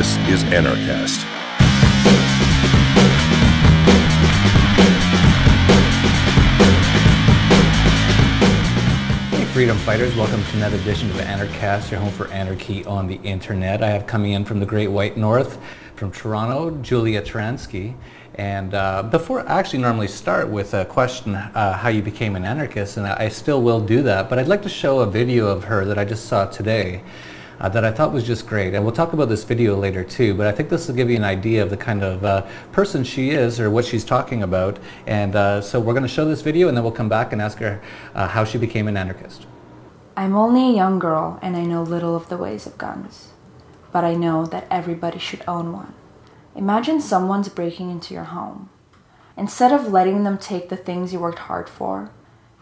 This is Anarchast. Hey freedom fighters, welcome to another edition of Anarchast, your home for anarchy on the internet. I have coming in from the Great White North, from Toronto, Julia Tourianski. And before I actually normally start with a question how you became an anarchist, and I still will do that, but I'd like to show a video of her that I just saw today that I thought was just great. And we'll talk about this video later too, but I think this will give you an idea of the kind of person she is or what she's talking about. And so we're going to show this video and then we'll come back and ask her how she became an anarchist. I'm only a young girl and I know little of the ways of guns, but I know that everybody should own one. Imagine someone's breaking into your home. Instead of letting them take the things you worked hard for,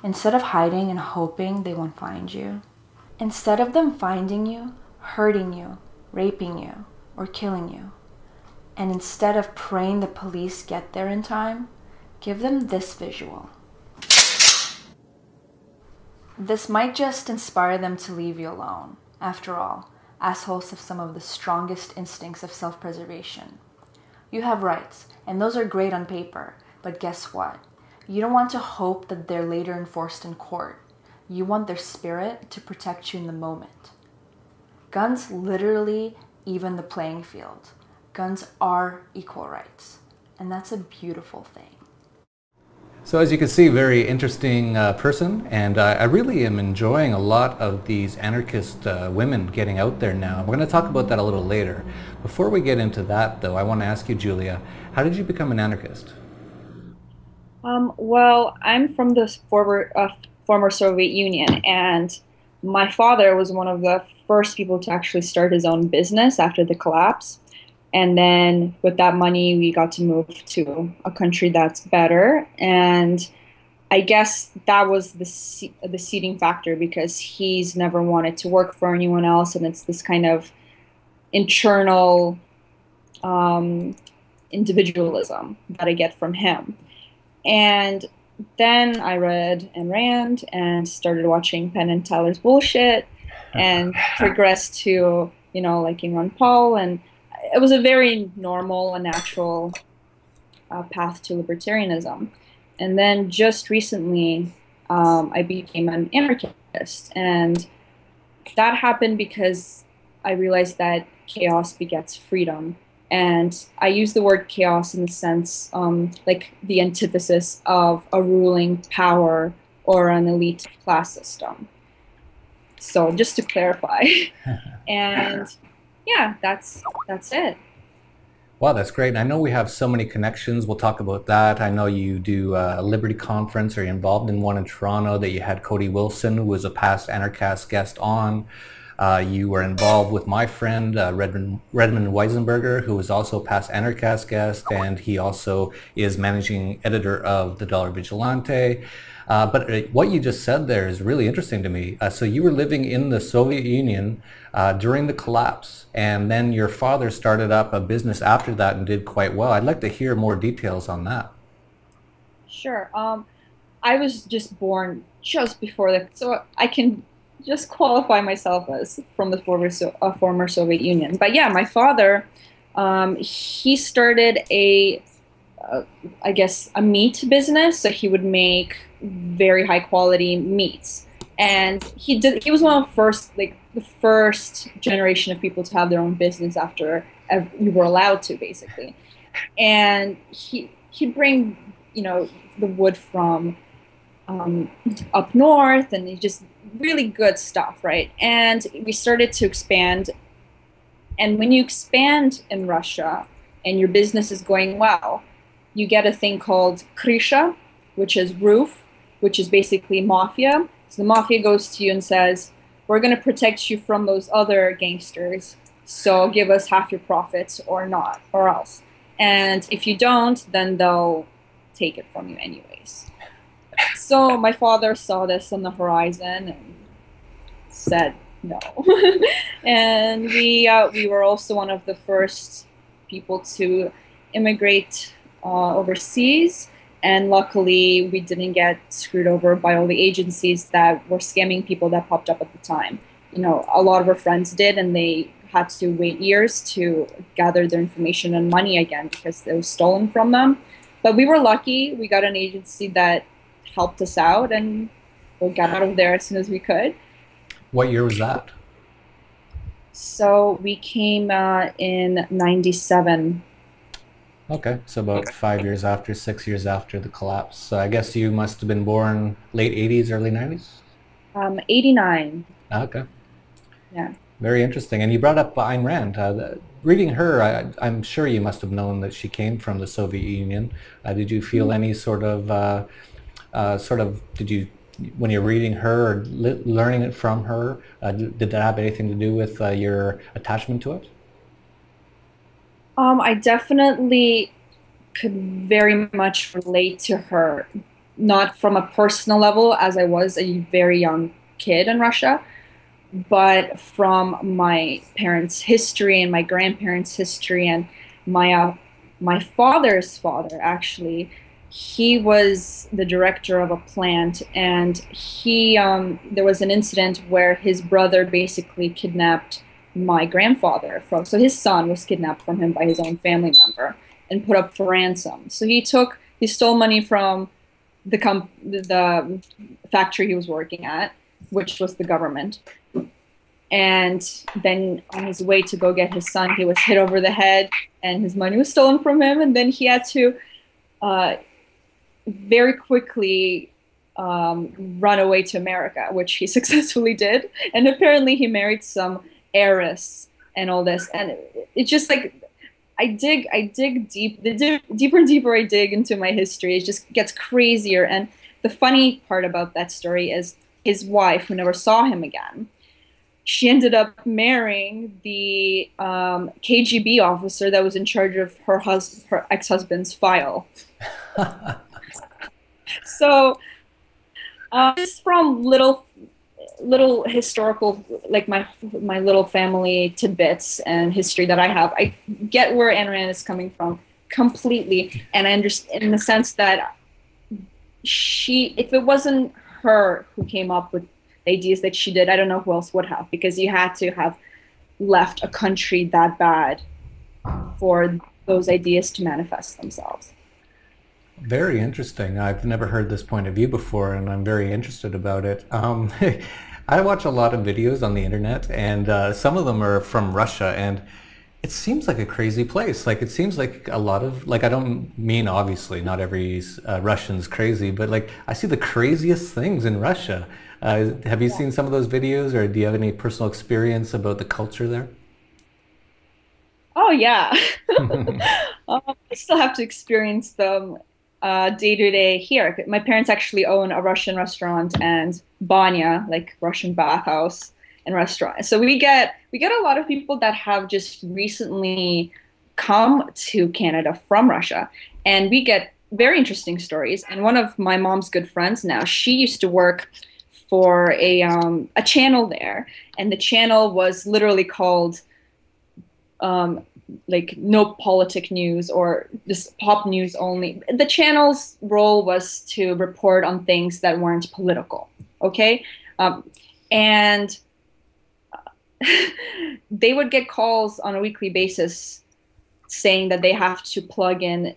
instead of hiding and hoping they won't find you, instead of them finding you, hurting you, raping you, or killing you, and instead of praying the police get there in time, give them this visual. This might just inspire them to leave you alone. After all, assholes have some of the strongest instincts of self-preservation. You have rights, and those are great on paper, but guess what? You don't want to hope that they're later enforced in court. You want their spirit to protect you in the moment. Guns literally even the playing field. Guns are equal rights, and that's a beautiful thing. So as you can see, very interesting person, and I really am enjoying a lot of these anarchist women getting out there now. We're going to talk about that a little later. Before we get into that though, I want to ask you, Julia, how did you become an anarchist? Well, I'm from the former Soviet Union, and my father was one of the first people to actually start his own business after the collapse. And then with that money, we got to move to a country that's better. And I guess that was the seeding factor, because he's never wanted to work for anyone else. And it's this kind of internal individualism that I get from him. And then I read Ayn Rand and started watching Penn and Teller's bullshit and progressed to, you know, liking Ron Paul. And it was a very normal and natural path to libertarianism. And then just recently, I became an anarchist. And that happened because I realized that chaos begets freedom. And I use the word chaos in the sense like the antithesis of a ruling power or an elite class system. So just to clarify. And yeah, that's it. Wow, that's great. And I know we have so many connections. We'll talk about that. I know you do a Liberty Conference, or you're involved in one in Toronto that you had Cody Wilson, who was a past Anarchast guest on. You were involved with my friend Redmond Weisenberger, who was also a past Anarchast guest, and he also is managing editor of The Dollar Vigilante. But what you just said there is really interesting to me. So you were living in the Soviet Union during the collapse, and then your father started up a business after that and did quite well. I'd like to hear more details on that. Sure. I was just born just before that, so I can just qualify myself as from the former Soviet Union. But yeah, my father, he started I guess a meat business. So he would make very high quality meats, and he was one of the first generation of people to have their own business after you were allowed to, basically. And he'd bring, you know, the wood from up north, and he just really good stuff, right? And we started to expand. And when you expand in Russia and your business is going well, you get a thing called krysha, which is roof, which is basically mafia. So the mafia goes to you and says, we're going to protect you from those other gangsters, so give us half your profits or not, or else. And if you don't, then they'll take it from you anyways. So my father saw this on the horizon and said no. And we were also one of the first people to immigrate overseas, and luckily we didn't get screwed over by all the agencies that were scamming people that popped up at the time. You know, a lot of our friends did, and they had to wait years to gather their information and money again because it was stolen from them. But we were lucky. We got an agency that helped us out, and we got out of there as soon as we could. What year was that? So we came in 97. Okay, so about 5 years after, 6 years after the collapse. So I guess you must have been born late 80s, early 90s? 89. Okay. Yeah. Very interesting. And you brought up Ayn Rand. Reading her, I'm sure you must have known that she came from the Soviet Union. Did you feel any did you, when you're reading her or learning it from her, did that have anything to do with your attachment to it? I definitely could very much relate to her, not from a personal level, as I was a very young kid in Russia, but from my parents' history and my grandparents' history and my father's father, actually. He was the director of a plant, and there was an incident where his brother basically kidnapped my grandfather so his son was kidnapped from him by his own family member and put up for ransom. So he stole money from the factory he was working at, which was the government. And then on his way to go get his son, he was hit over the head and his money was stolen from him. And then he had to very quickly run away to America, which he successfully did. And apparently he married some heiress and all this. And it's just like, I dig deep. The deeper and deeper I dig into my history, it just gets crazier. And the funny part about that story is his wife, who never saw him again, she ended up marrying the KGB officer that was in charge of her ex-husband's file. So just from little historical, like my little family tidbits and history that I have, I get where Ayn Rand is coming from completely, and I understand in the sense that if it wasn't her who came up with the ideas that she did, I don't know who else would have, because you had to have left a country that bad for those ideas to manifest themselves. Very interesting. I've never heard this point of view before, and I'm very interested about it. I watch a lot of videos on the internet, and some of them are from Russia, and it seems like a crazy place. Like, it seems like a lot of, like, I don't mean, obviously, not every Russian's crazy, but like, I see the craziest things in Russia. Have you seen some of those videos, or do you have any personal experience about the culture there? Oh yeah. I still have to experience them day to day here. My parents actually own a Russian restaurant and banya, like Russian bathhouse and restaurant. So we get a lot of people that have just recently come to Canada from Russia, and we get very interesting stories. And one of my mom's good friends now, she used to work for a channel there, and the channel was literally called like no politic news, or this pop news only. The channel's role was to report on things that weren't political, okay? And they would get calls on a weekly basis saying that they have to plug in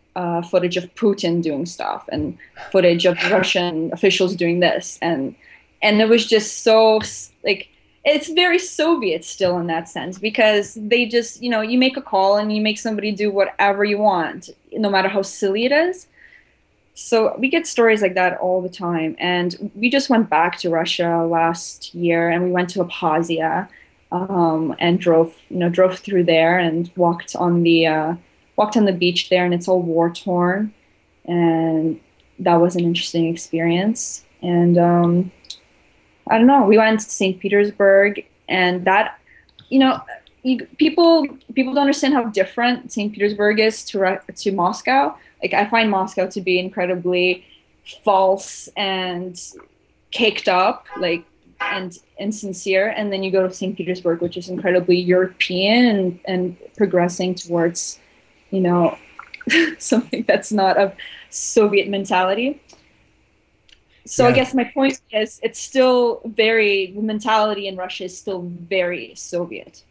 footage of Putin doing stuff and footage of Russian officials doing this, and it was just so, like, it's very Soviet still in that sense, because they just, you make a call and you make somebody do whatever you want, no matter how silly it is. So we get stories like that all the time. And we just went back to Russia last year, and we went to Abkhazia, and drove through there and walked on the beach there, and it's all war torn, and that was an interesting experience. And I don't know, we went to St. Petersburg, and that, people don't understand how different St. Petersburg is to Moscow. Like, I find Moscow to be incredibly false and caked up, like, and insincere. And then you go to St. Petersburg, which is incredibly European and progressing towards, something that's not of Soviet mentality. So yeah. I guess my point is, the mentality in Russia is still very Soviet.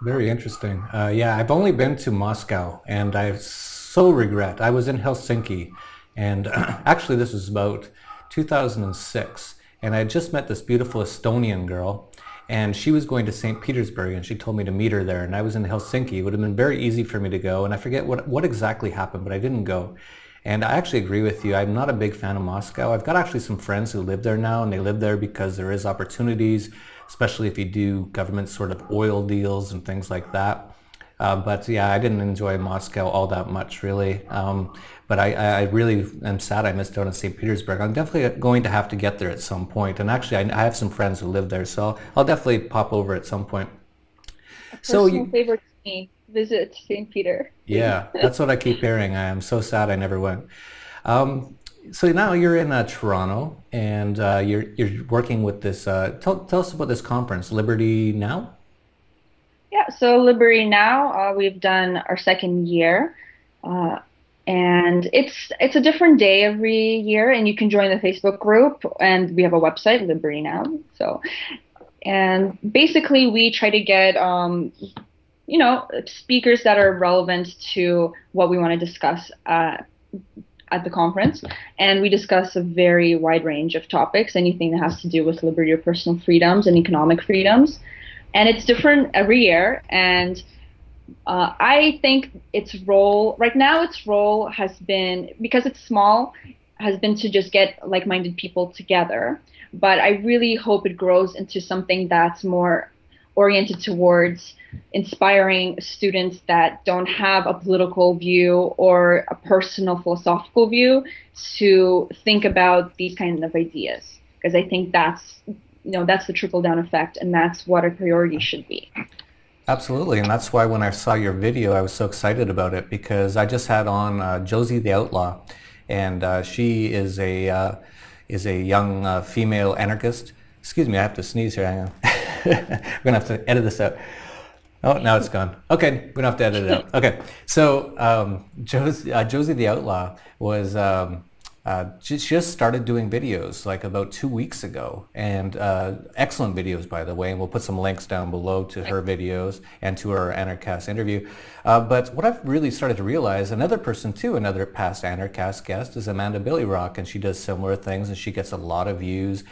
Very interesting. Yeah, I've only been to Moscow, and I so regret. I was in Helsinki, and actually, this was about 2006, and I had just met this beautiful Estonian girl, and she was going to St. Petersburg, and she told me to meet her there. And I was in Helsinki. It would have been very easy for me to go, and I forget what exactly happened, but I didn't go. And I actually agree with you. I'm not a big fan of Moscow. I've got actually some friends who live there now, and they live there because there is opportunities, especially if you do government sort of oil deals and things like that. But yeah, I didn't enjoy Moscow all that much, really. But I really am sad I missed out on St. Petersburg. I'm definitely going to have to get there at some point. And actually, I have some friends who live there, so I'll definitely pop over at some point. A So personal you, favorite to me. Visit St. Peter, please. yeah, that's what I keep hearing. I am so sad I never went. Um, so now you're in Toronto, and you're working with this. Tell us about this conference, Liberty Now. Yeah, so Liberty Now, we've done our second year, uh, and it's a different day every year, and you can join the Facebook group, and we have a website, Liberty Now. So, and basically, we try to get speakers that are relevant to what we want to discuss at the conference, and we discuss a very wide range of topics, anything that has to do with liberty or personal freedoms and economic freedoms, and it's different every year. And I think its role right now, its role has been, because it's small, has been to just get like-minded people together. But I really hope it grows into something that's more oriented towards inspiring students that don't have a political view or a personal philosophical view to think about these kind of ideas. Because I think that's the trickle down effect, and that's what our priority should be. Absolutely, and that's why when I saw your video, I was so excited about it because I just had on Josie the Outlaw, and she is a young female anarchist. Excuse me, I have to sneeze here. Hang on. We're gonna have to edit this out. Oh, now it's gone. Okay, we don't have to edit it out. Okay, so Josie the Outlaw was she just started doing videos like about 2 weeks ago, and excellent videos, by the way. And we'll put some links down below to her videos and to our Anarchast interview. But what I've really started to realize, another person too, another past Anarchast guest, is Amanda Billy Rock, and she does similar things, and she gets a lot of views.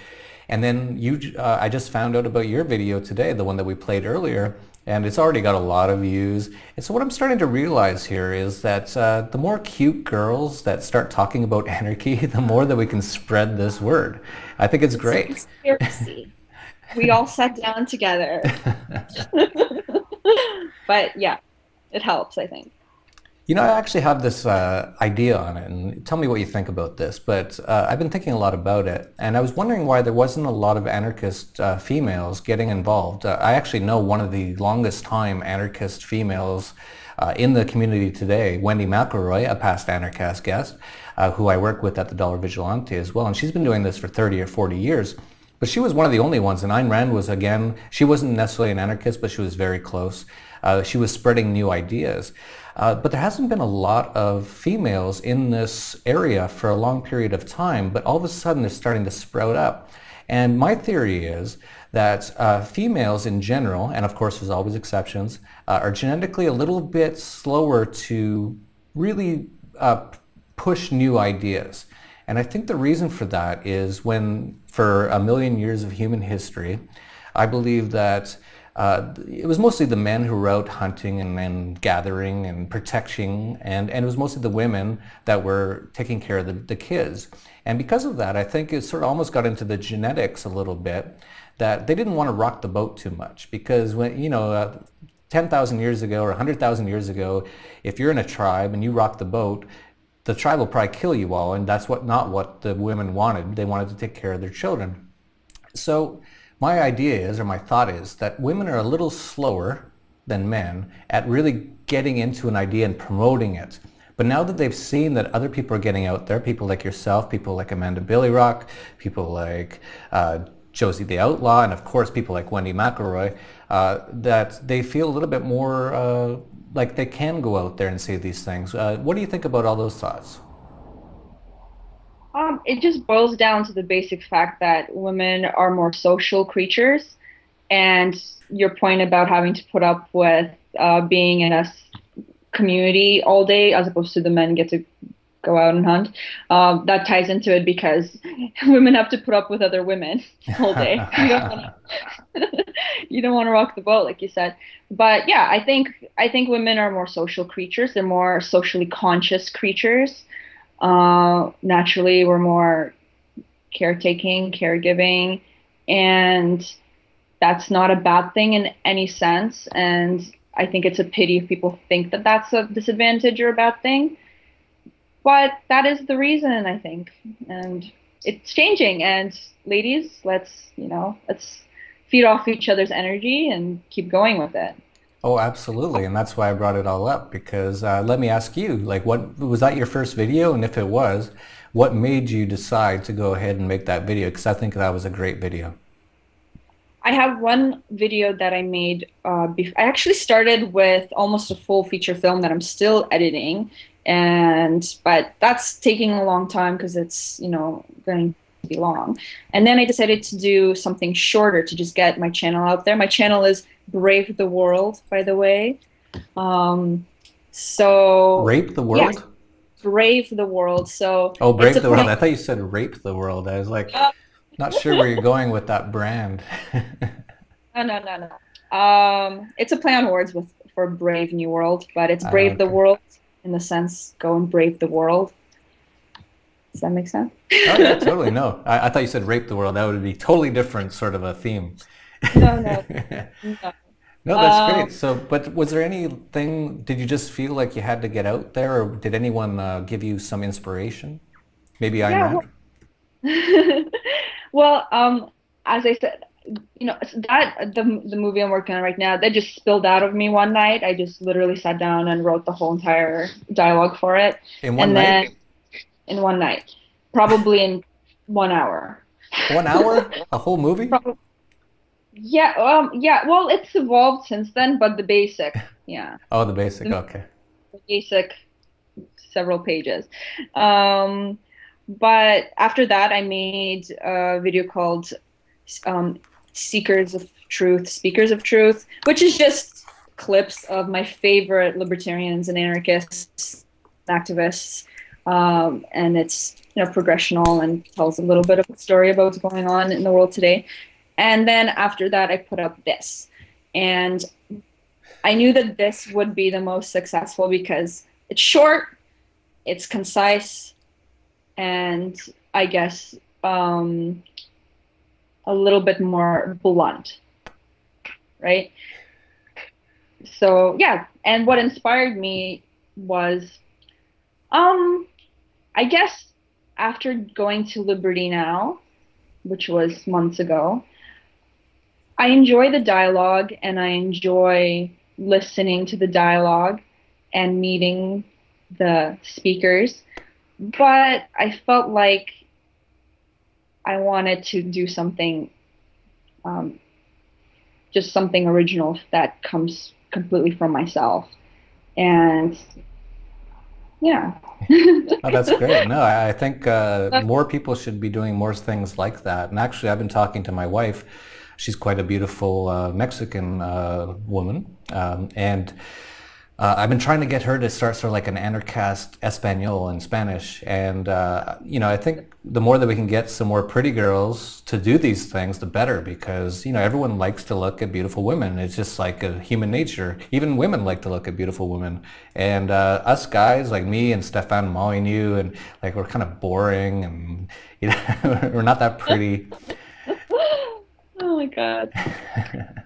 And then I just found out about your video today, the one that we played earlier, and it's already got a lot of views. And so what I'm starting to realize here is that the more cute girls that start talking about anarchy, the more that we can spread this word. I think it's It's a great. conspiracy. We all sat down together. But yeah, it helps, I think. You know, I actually have this idea on it, and tell me what you think about this, but I've been thinking a lot about it, and I was wondering why there wasn't a lot of anarchist females getting involved. I actually know one of the longest time anarchist females in the community today, Wendy McElroy, a past Anarchast guest, who I work with at the Dollar Vigilante as well, and she's been doing this for 30 or 40 years. But she was one of the only ones, and Ayn Rand was, again, she wasn't necessarily an anarchist, but she was very close. She was spreading new ideas. But there hasn't been a lot of females in this area for a long period of time, but all of a sudden they're starting to sprout up. And my theory is that females in general, and of course there's always exceptions, are genetically a little bit slower to really push new ideas. And I think the reason for that is for a million years of human history, I believe that it was mostly the men who were out hunting and gathering and protecting, and it was mostly the women that were taking care of the kids. And because of that, I think it sort of almost got into the genetics a little bit, that they didn't want to rock the boat too much, because when, 10,000 years ago or 100,000 years ago, if you're in a tribe and you rock the boat, the tribe will probably kill you all, and that's not what the women wanted. They wanted to take care of their children. So my idea is, or my thought is, that women are a little slower than men at really getting into an idea and promoting it. But now that they've seen that other people are getting out there, people like yourself, people like Amanda Billy Rock, people like Josie the Outlaw, and of course people like Wendy McElroy, that they feel a little bit more like they can go out there and say these things. What do you think about all those thoughts? It just boils down to the basic fact that women are more social creatures, And your point about having to put up with being in a community all day as opposed to the men get to go out and hunt, that ties into it because women have to put up with other women all day. You don't want to rock the boat, like you said. But yeah, I think women are more social creatures. They're more socially conscious creatures. Naturally, we're more caretaking, caregiving, and that's not a bad thing in any sense. And I think it's a pity if people think that that's a disadvantage or a bad thing. But that is the reason, I think. And it's changing. And ladies, let's feed off each other's energy and keep going with it. Oh, absolutely. And that's why I brought it all up because let me ask you, like, what was that your first video? And if it was, what made you decide to go ahead and make that video? Because I think that was a great video. I have one video that I made. I actually started with almost a full feature film that I'm still editing, but that's taking a long time because it's going to be long. And then I decided to do something shorter to just get my channel out there. My channel is Brave the World, by the way. So Rape the World? Yeah, Brave the World. So oh, Brave the World. I thought you said Rape the World. I was like, not sure where you're going with that brand. No. It's a play on words for Brave New World, but it's Brave the Okay. World in the sense go and brave the world. Does that make sense? Oh yeah, totally. No, I thought you said Rape the World. That would be totally different sort of a theme. No. No, that's great. So, but was there anything, did you just feel like you had to get out there, or did anyone give you some inspiration? Maybe Ayn Yeah. Rand? Well, as I said, that the movie I'm working on right now, that just spilled out of me one night. I just literally sat down and wrote the whole entire dialogue for it. In one And night? then in one night, probably in 1 hour. 1 hour? A whole movie? Probably, yeah, yeah. Well, it's evolved since then, but the basic, yeah, Oh, the basic. Okay. the basic several pages. Um, but after that, I made a video called um, Seekers of Truth, Speakers of Truth, which is just clips of my favorite libertarians and anarchists, activists, and it's progressional and tells a little bit of a story about what's going on in the world today. And then after that, I put up this, and I knew that this would be the most successful because it's short, it's concise, and I guess a little bit more blunt, right? So yeah, and what inspired me was, I guess after going to Liberty Now, which was months ago, I enjoy the dialogue and I enjoy listening to the dialogue and meeting the speakers, but I felt like I wanted to do something, just something original that comes completely from myself. And yeah. Oh, that's great. No, I think more people should be doing more things like that. And actually, I've been talking to my wife. She's quite a beautiful Mexican woman. And I've been trying to get her to start sort of like an anarchist Espanol in Spanish. And, I think the more that we can get some more pretty girls to do these things, the better, because, everyone likes to look at beautiful women. It's just like a human nature. Even women like to look at beautiful women. And us guys, like me and Stefan Molyneux, and like we're kind of boring and, we're not that pretty. Oh my God.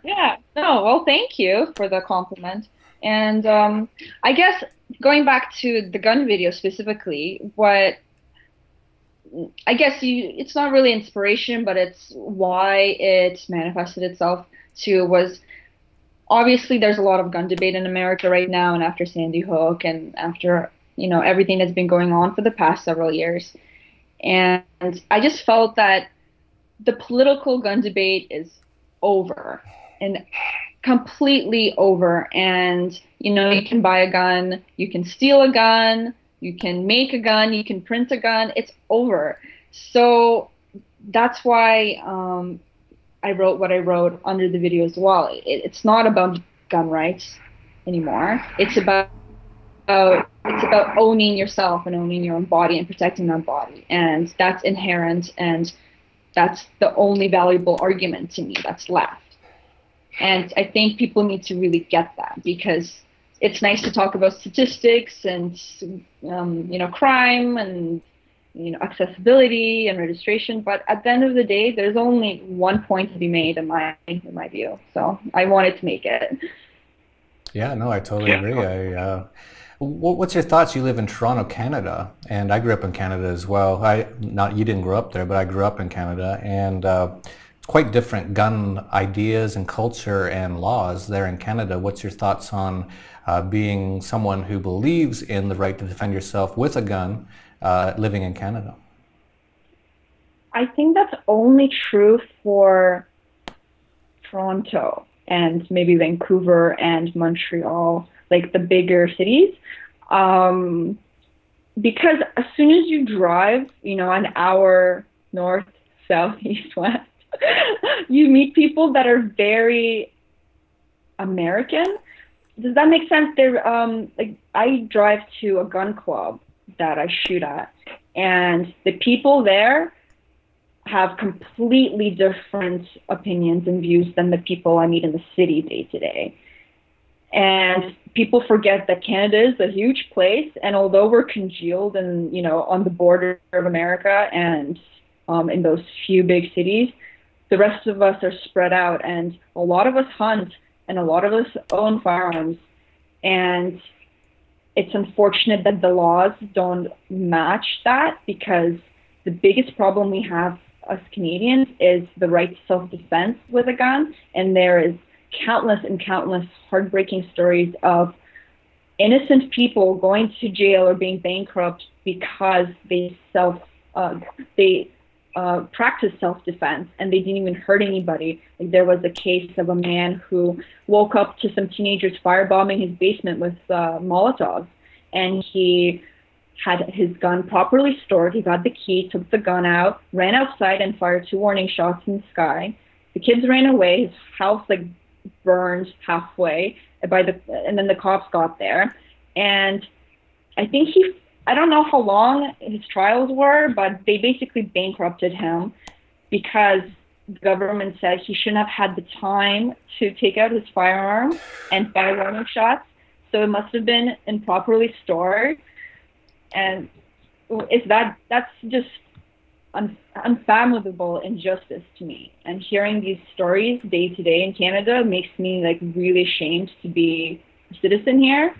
Yeah. No, well, thank you for the compliment. And I guess going back to the gun video specifically, what I guess it's not really inspiration, but it's why it manifested itself too was obviously there's a lot of gun debate in America right now, and after Sandy Hook and after, everything that's been going on for the past several years. And I just felt that the political gun debate is over and completely over. And, you can buy a gun, you can steal a gun, you can make a gun, you can print a gun. It's over. So that's why I wrote what I wrote under the video as well. It's not about gun rights anymore. It's about owning yourself and owning your own body and protecting that body, and that's inherent, and that's the only valuable argument to me that's left. And I think people need to really get that, because it's nice to talk about statistics and crime and accessibility and registration, but at the end of the day, there's only one point to be made in my view. So I wanted to make it. Yeah, no, I totally agree. What's your thoughts? You live in Toronto, Canada, and I grew up in You didn't grow up there, but I grew up in Canada, and quite different gun ideas and culture and laws there in Canada. What's your thoughts on being someone who believes in the right to defend yourself with a gun, living in Canada? I think that's only true for Toronto and maybe Vancouver and Montreal, like the bigger cities. Because as soon as you drive, an hour north, south, east, west, you meet people that are very American. Does that make sense? I drive to a gun club that I shoot at, and the people there have completely different opinions and views than the people I meet in the city day to day. And people forget that Canada is a huge place, and although we're congealed and on the border of America and in those few big cities, the rest of us are spread out, and a lot of us hunt and a lot of us own firearms. And it's unfortunate that the laws don't match that, because the biggest problem we have as Canadians is the right to self-defense with a gun, and there is countless and countless heartbreaking stories of innocent people going to jail or being bankrupt because they practice self-defense and they didn't even hurt anybody. Like, there was a case of a man who woke up to some teenagers firebombing his basement with Molotovs, and he had his gun properly stored. He got the key, took the gun out, ran outside and fired 2 warning shots in the sky. The kids ran away. His house burned halfway and then the cops got there. And I think I don't know how long his trials were, but they basically bankrupted him because the government said he shouldn't have had the time to take out his firearm and fire warning shots. So it must have been improperly stored. And that's just unfathomable injustice to me. And hearing these stories day to day in Canada makes me really ashamed to be a citizen here.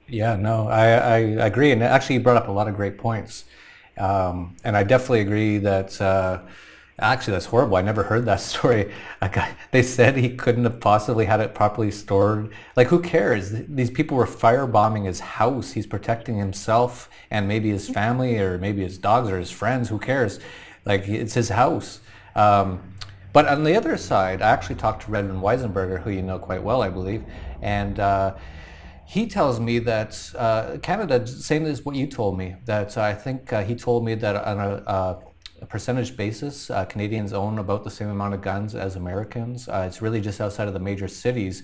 Yeah, no, I agree. And actually you brought up a lot of great points. And I definitely agree that actually that's horrible. I never heard that story. They said he couldn't have possibly had it properly stored. Who cares? These people were firebombing his house. He's protecting himself and maybe his family or maybe his dogs or his friends. Who cares? It's his house. But on the other side, I actually talked to Redmond Weisenberger, who you know quite well, I believe, and he tells me that Canada, same as what you told me, that I think he told me that on a percentage basis, Canadians own about the same amount of guns as Americans. It's really just outside of the major cities.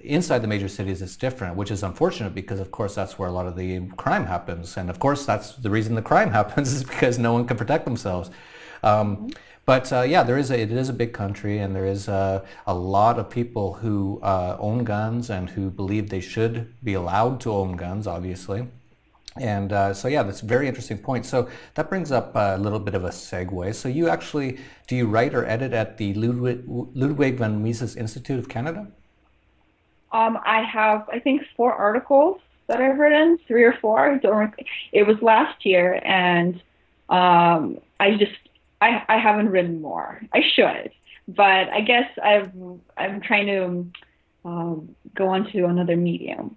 Inside the major cities, it's different, which is unfortunate because, of course, that's where a lot of the crime happens. And, of course, that's the reason the crime happens is because no one can protect themselves. But yeah, it is a big country, and there is a lot of people who own guns and who believe they should be allowed to own guns, obviously. And so yeah, that's a very interesting point. So that brings up a little bit of a segue. So do you write or edit at the Ludwig van Mises Institute of Canada? I have, I think, 4 articles that I've written, 3 or 4. It was last year, and I haven't written more. I should, but I guess I'm trying to go on to another medium.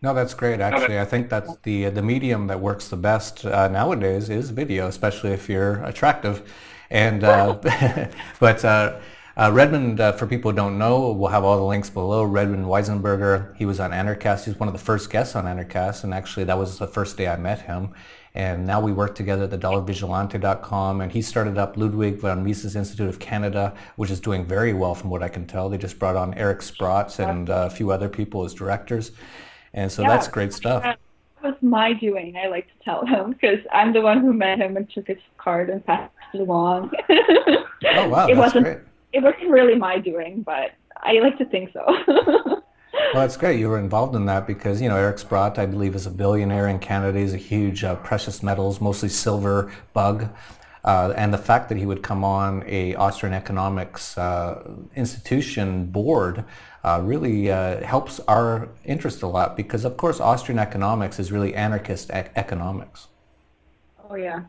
No, that's great. Actually, I think that's the medium that works the best nowadays is video, especially if you're attractive. And but Redmond, for people who don't know, we'll have all the links below. Redmond Weisenberger, he was on Anarchast. He was one of the first guests on Anarchast, and actually that was the first day I met him. And now we work together at the dollarvigilante.com, and he started up Ludwig von Mises Institute of Canada, which is doing very well from what I can tell. They just brought on Eric Sprott and a few other people as directors. And so that's great stuff. That was my doing, I like to tell him, because I'm the one who met him and took his card and passed it along. Oh, wow, that's great. It wasn't really my doing, but I like to think so. Well, that's great. You were involved in that because, you know, Eric Sprott, I believe, is a billionaire in Canada. He's a huge precious metals, mostly silver bug. And the fact that he would come on a Austrian economics institution board really helps our interest a lot because, of course, Austrian economics is really anarchist economics. Oh, yeah.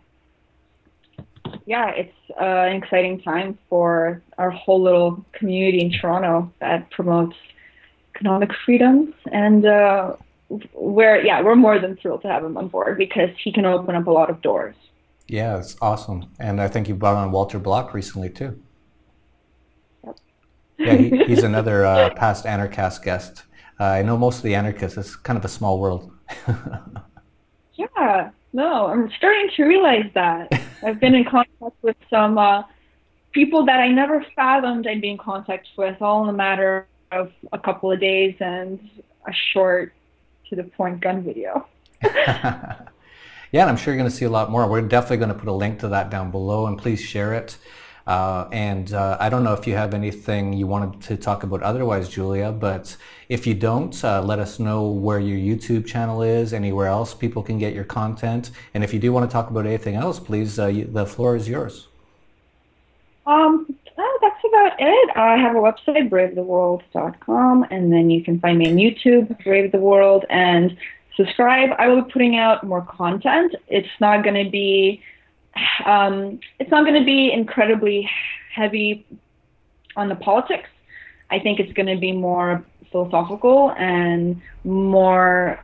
Yeah, it's an exciting time for our whole little community in Toronto that promotes economic freedoms, and we're more than thrilled to have him on board because he can open up a lot of doors. Yeah, it's awesome. And I think you brought on Walter Block recently too. Yep. Yeah, he's another past Anarchast guest. I know most of the anarchists. It's kind of a small world. Yeah, no, I'm starting to realize that. I've been in contact with some people that I never fathomed I'd be in contact with, all in a matter of a couple of days and a short, to the point gun video. Yeah, and I'm sure you're going to see a lot more. We're definitely going to put a link to that down below, and please share it. I don't know if you have anything you wanted to talk about otherwise, Julia, but if you don't, let us know where your YouTube channel is, anywhere else people can get your content. And if you do want to talk about anything else, please, the floor is yours. That's about it. I have a website, bravetheworld.com, and then you can find me on YouTube, Brave the World, and subscribe. I will be putting out more content. It's not going to be incredibly heavy on the politics. I think it's going to be more philosophical and more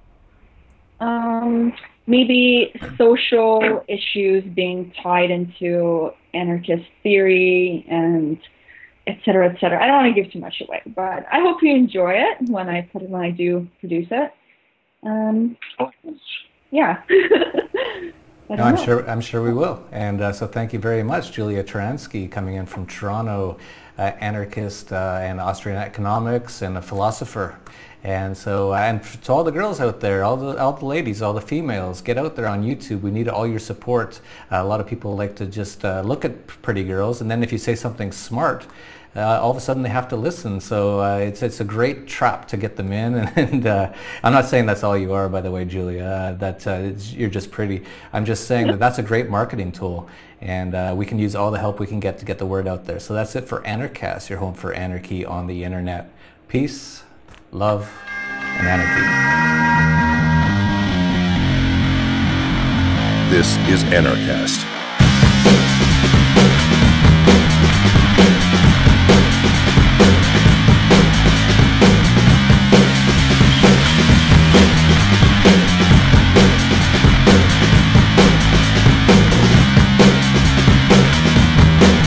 maybe social issues being tied into anarchist theory and et cetera, et cetera. I don't want to give too much away, but I hope you enjoy it when I do produce it. Yeah. No, I'm sure we will. And so thank you very much, Julia Tourianski, coming in from Toronto, anarchist and Austrian economics and a philosopher. And so, and to all the girls out there, all the ladies, all the females, get out there on YouTube. We need all your support. A lot of people like to just look at pretty girls, and then if you say something smart, all of a sudden they have to listen. So it's a great trap to get them in. And I'm not saying that's all you are, by the way, Julia. You're just pretty. I'm just saying that that's a great marketing tool, and we can use all the help we can get to get the word out there. So that's it for Anarchast, your home for anarchy on the internet. Peace, love, and anarchy. This is Anarchast.